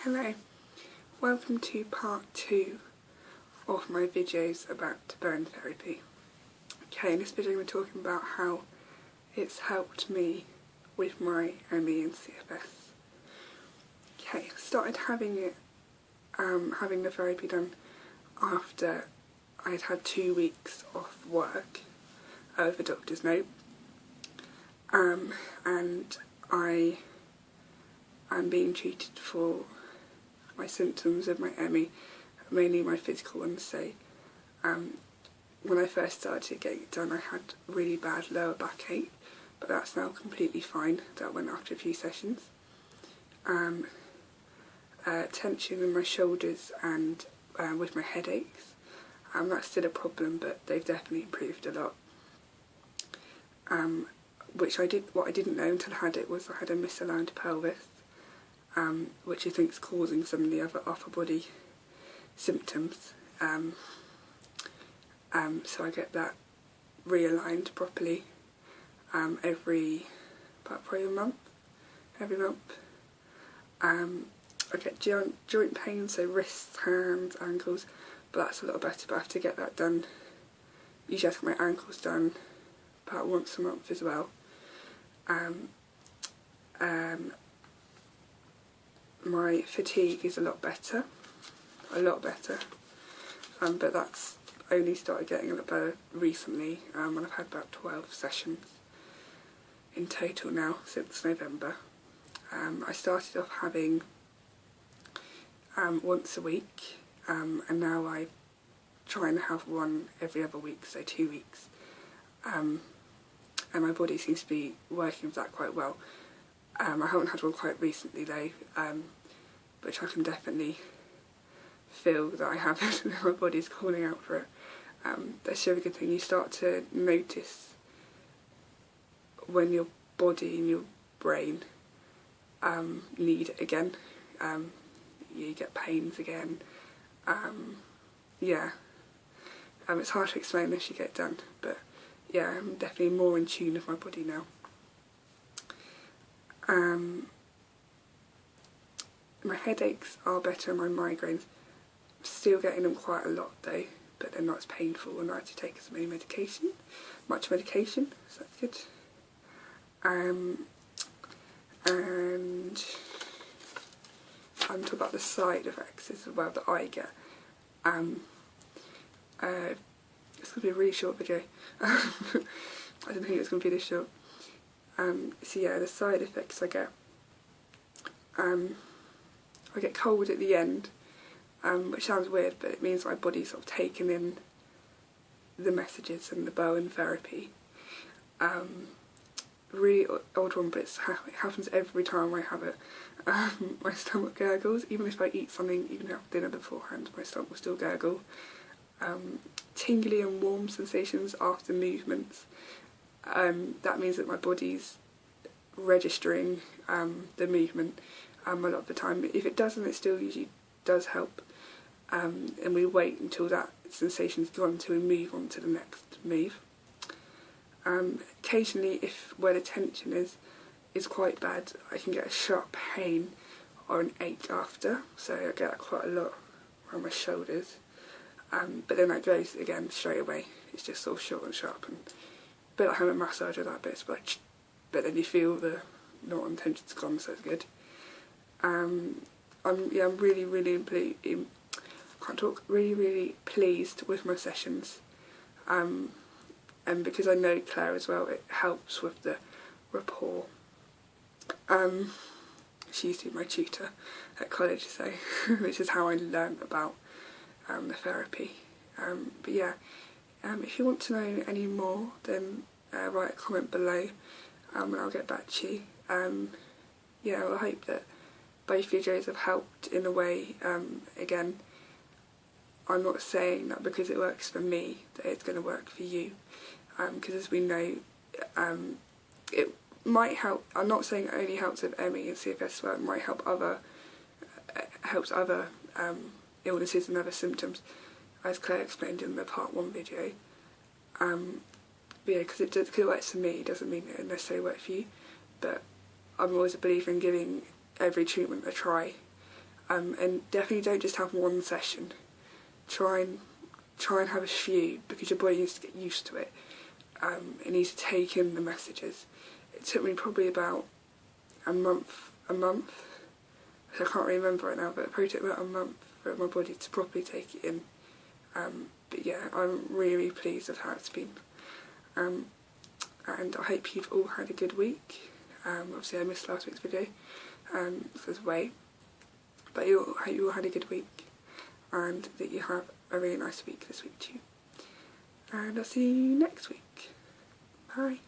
Hello, welcome to part 2 of my videos about Bowen Therapy. Okay, in this video we're talking about how it's helped me with my ME and CFS. Okay, I started having the therapy done after I'd had 2 weeks off work with a doctor's note, and I am being treated for my symptoms of my ME, mainly my physical ones. So when I first started getting it done, I had really bad lower backache, but that's now completely fine. That went after a few sessions. Tension in my shoulders and with my headaches, that's still a problem, but they've definitely improved a lot. What I didn't know until I had it was I had a misaligned pelvis, which I think is causing some of the other upper body symptoms. So I get that realigned properly probably a month. Every month. I get joint pain, so wrists, hands, ankles, but that's a lot better. But I have to get that done. Usually I have to get my ankles done about once a month as well. My fatigue is a lot better, but that's only started getting a lot better recently, when I've had about 12 sessions in total now since November. I started off having once a week, and now I try and have one every other week, so 2 weeks, and my body seems to be working with that quite well. I haven't had one quite recently though, which I can definitely feel that I haven't. My body's calling out for it. That's a really good thing. You start to notice when your body and your brain need it again. You get pains again. It's hard to explain unless you get it done, but yeah, I'm definitely more in tune with my body now. My headaches are better, and my migraines, I'm still getting them quite a lot though, but they're not as painful, and I have to take as much medication, so that's good. And I'm talking about the side effects as well that I get. It's going to be a really short video. I didn't think it was going to be this short. So yeah, the side effects I get. I get cold at the end, which sounds weird, but it means my body's sort of taken in the messages and the Bowen Therapy. Really odd one, but it happens every time I have it. My stomach gurgles, even if I eat something, even have dinner beforehand, my stomach will still gurgle. Tingly and warm sensations after movements. That means that my body's registering the movement a lot of the time. If it doesn't, it still usually does help, and we wait until that sensation's gone until we move on to the next move. Occasionally, where the tension is quite bad, I can get a sharp pain or an ache after, so I get that quite a lot around my shoulders, but then that goes again straight away. It's just sort of short and sharp, and a bit like having a massage with that bit, but then you feel the knot and tension's gone, so it's good. I'm really really pleased with my sessions, and because I know Claire as well, it helps with the rapport. She used to be my tutor at college, so which is how I learned about the therapy. But yeah, if you want to know any more, then write a comment below, and I'll get back to you. Well, I hope that both videos have helped in a way. Again, I'm not saying that because it works for me that it's going to work for you, because as we know, it might help. I'm not saying it only helps with ME and CFS, but it might help helps other illnesses and other symptoms, as Claire explained in the part 1 video. But yeah, because it works for me doesn't mean it necessarily works for you, but I'm always a believer in giving every treatment a try, and definitely don't just have one session. Try and have a few, because your body needs to get used to it. It needs to take in the messages. It took me probably about a month, so I can't really remember right now, but it probably took about a month for my body to properly take it in. But yeah, I'm really pleased with how it's been. And I hope you've all had a good week. Obviously I missed last week's video, so I was away. But I hope you all had a good week, and that you have a really nice week this week too. And I'll see you next week. Bye.